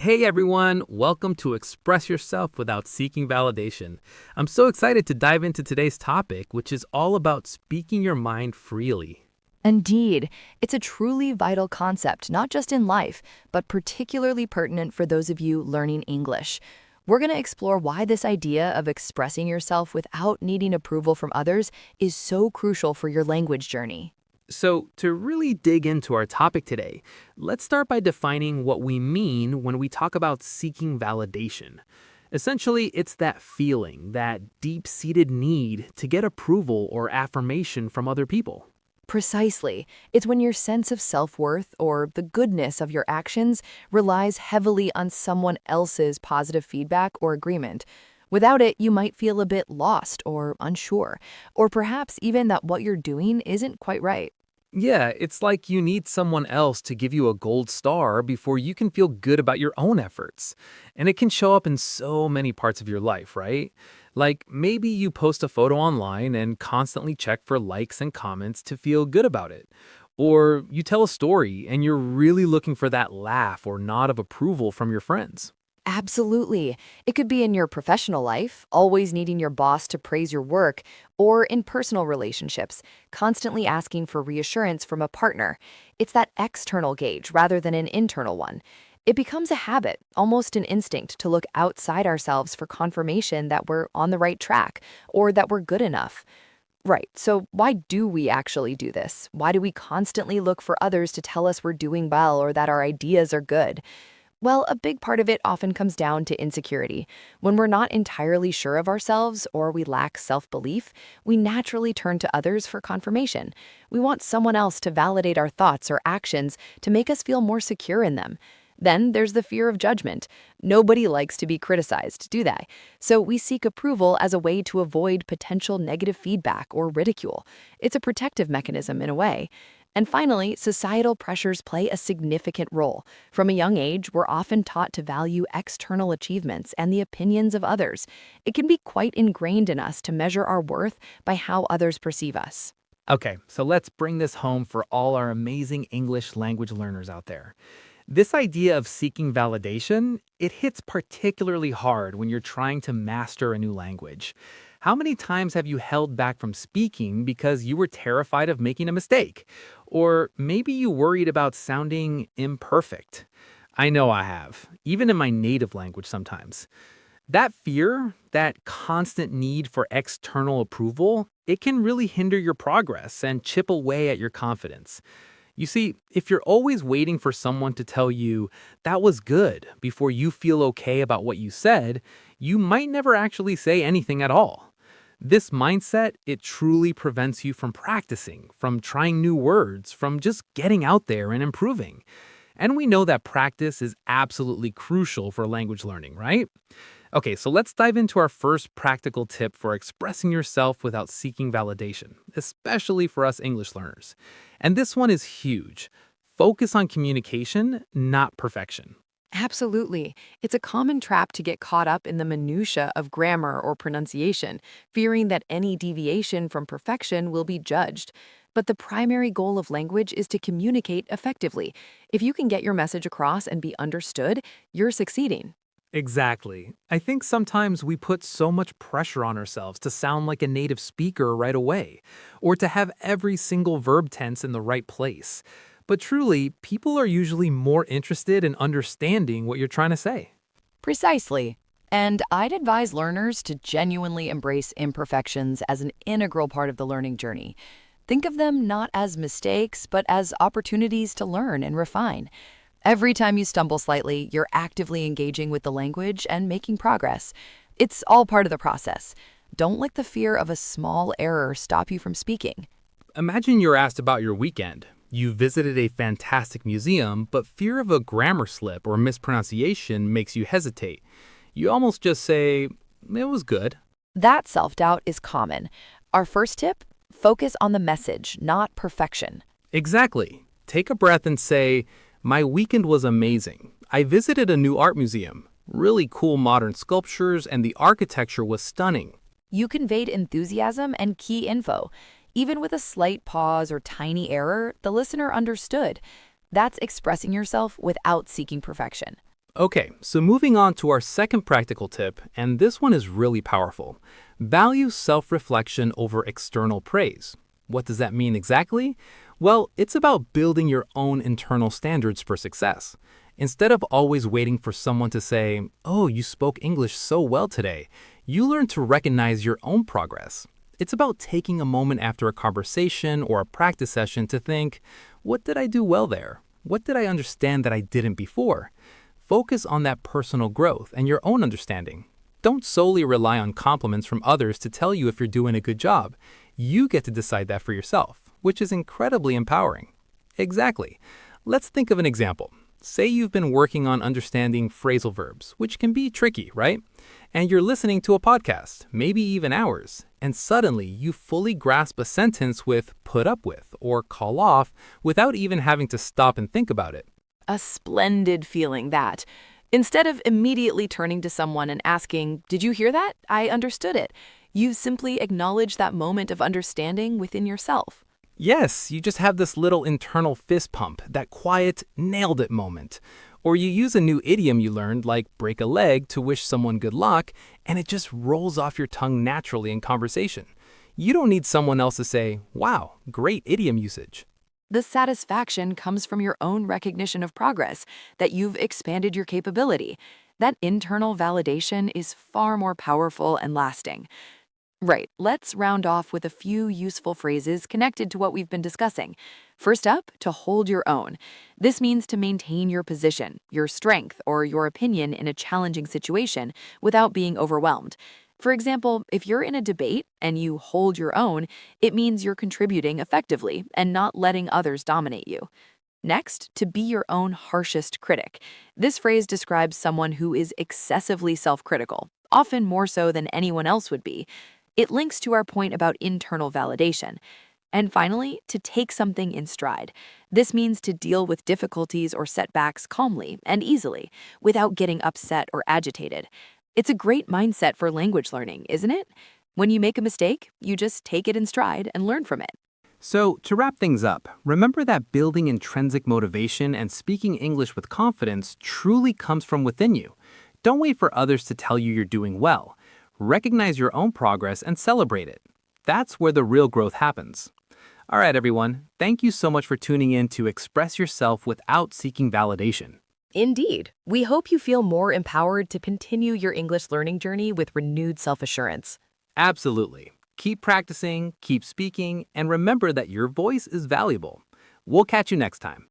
Hey everyone, welcome to Express Yourself Without Seeking Validation. I'm so excited to dive into today's topic, which is all about speaking your mind freely. Indeed, it's a truly vital concept, not just in life, but particularly pertinent for those of you learning English. We're going to explore why this idea of expressing yourself without needing approval from others is so crucial for your language journey. So, to really dig into our topic today, let's start by defining what we mean when we talk about seeking validation. Essentially, it's that feeling, that deep seated need to get approval or affirmation from other people. Precisely. It's when your sense of self-worth or the goodness of your actions relies heavily on someone else's positive feedback or agreement. Without it, you might feel a bit lost or unsure, or perhaps even that what you're doing isn't quite right. Yeah, it's like you need someone else to give you a gold star before you can feel good about your own efforts. And it can show up in so many parts of your life, right? Like maybe you post a photo online and constantly check for likes and comments to feel good about it. Or you tell a story and you're really looking for that laugh or nod of approval from your friends. Absolutely. It could be in your professional life, always needing your boss to praise your work, or in personal relationships, constantly asking for reassurance from a partner. It's that external gauge rather than an internal one. It becomes a habit, almost an instinct, to look outside ourselves for confirmation that we're on the right track or that we're good enough. Right, so why do we actually do this? Why do we constantly look for others to tell us we're doing well or that our ideas are good? Well, a big part of it often comes down to insecurity. When we're not entirely sure of ourselves or we lack self-belief, we naturally turn to others for confirmation. We want someone else to validate our thoughts or actions to make us feel more secure in them. Then there's the fear of judgment. Nobody likes to be criticized, do they? So we seek approval as a way to avoid potential negative feedback or ridicule. It's a protective mechanism in a way. And finally, societal pressures play a significant role. From a young age, we're often taught to value external achievements and the opinions of others. It can be quite ingrained in us to measure our worth by how others perceive us. Okay, so let's bring this home for all our amazing English language learners out there. This idea of seeking validation, it hits particularly hard when you're trying to master a new language. How many times have you held back from speaking because you were terrified of making a mistake? Or maybe you worried about sounding imperfect? I know I have, even in my native language sometimes. That fear, that constant need for external approval, it can really hinder your progress and chip away at your confidence. You see, if you're always waiting for someone to tell you that was good before you feel okay about what you said, you might never actually say anything at all. This mindset, it truly prevents you from practicing, from trying new words, from just getting out there and improving. And we know that practice is absolutely crucial for language learning, right? Okay, so let's dive into our first practical tip for expressing yourself without seeking validation, especially for us English learners. And this one is huge. Focus on communication, not perfection. Absolutely. It's a common trap to get caught up in the minutia of grammar or pronunciation, fearing that any deviation from perfection will be judged. But the primary goal of language is to communicate effectively. If you can get your message across and be understood, you're succeeding. Exactly. I think sometimes we put so much pressure on ourselves to sound like a native speaker right away, or to have every single verb tense in the right place. But truly, people are usually more interested in understanding what you're trying to say. Precisely. And I'd advise learners to genuinely embrace imperfections as an integral part of the learning journey. Think of them not as mistakes, but as opportunities to learn and refine. Every time you stumble slightly, you're actively engaging with the language and making progress. It's all part of the process. Don't let the fear of a small error stop you from speaking. Imagine you're asked about your weekend. You visited a fantastic museum, but fear of a grammar slip or mispronunciation makes you hesitate. You almost just say, it was good. That self-doubt is common. Our first tip, focus on the message, not perfection. Exactly. Take a breath and say, my weekend was amazing. I visited a new art museum. Really cool modern sculptures, and the architecture was stunning. You conveyed enthusiasm and key info. Even with a slight pause or tiny error, the listener understood. That's expressing yourself without seeking perfection. Okay, so moving on to our second practical tip, and this one is really powerful. Value self-reflection over external praise. What does that mean exactly? Well, it's about building your own internal standards for success. Instead of always waiting for someone to say, "Oh, you spoke English so well today," you learn to recognize your own progress. It's about taking a moment after a conversation or a practice session to think, what did I do well there? What did I understand that I didn't before? Focus on that personal growth and your own understanding. Don't solely rely on compliments from others to tell you if you're doing a good job. You get to decide that for yourself, which is incredibly empowering. Exactly. Let's think of an example. Say you've been working on understanding phrasal verbs, which can be tricky, right? And you're listening to a podcast, maybe even hours, and suddenly you fully grasp a sentence with put up with or call off without even having to stop and think about it. A splendid feeling that. Instead of immediately turning to someone and asking, "Did you hear that? I understood it." You simply acknowledge that moment of understanding within yourself. Yes, you just have this little internal fist pump, that quiet, nailed it moment. Or you use a new idiom you learned, like break a leg, to wish someone good luck, and it just rolls off your tongue naturally in conversation. You don't need someone else to say, "Wow, great idiom usage." The satisfaction comes from your own recognition of progress, that you've expanded your capability. That internal validation is far more powerful and lasting. Right, let's round off with a few useful phrases connected to what we've been discussing. First up, to hold your own. This means to maintain your position, your strength, or your opinion in a challenging situation without being overwhelmed. For example, if you're in a debate and you hold your own, it means you're contributing effectively and not letting others dominate you. Next, to be your own harshest critic. This phrase describes someone who is excessively self-critical, often more so than anyone else would be. It links to our point about internal validation. And finally, to take something in stride. This means to deal with difficulties or setbacks calmly and easily, without getting upset or agitated. It's a great mindset for language learning, isn't it? When you make a mistake, you just take it in stride and learn from it. So, to wrap things up, remember that building intrinsic motivation and speaking English with confidence truly comes from within you. Don't wait for others to tell you you're doing well. Recognize your own progress and celebrate it. That's where the real growth happens. All right, everyone. Thank you so much for tuning in to Express Yourself Without Seeking Validation. Indeed, we hope you feel more empowered to continue your English learning journey with renewed self-assurance. Absolutely. Keep practicing, keep speaking, and remember that your voice is valuable. We'll catch you next time.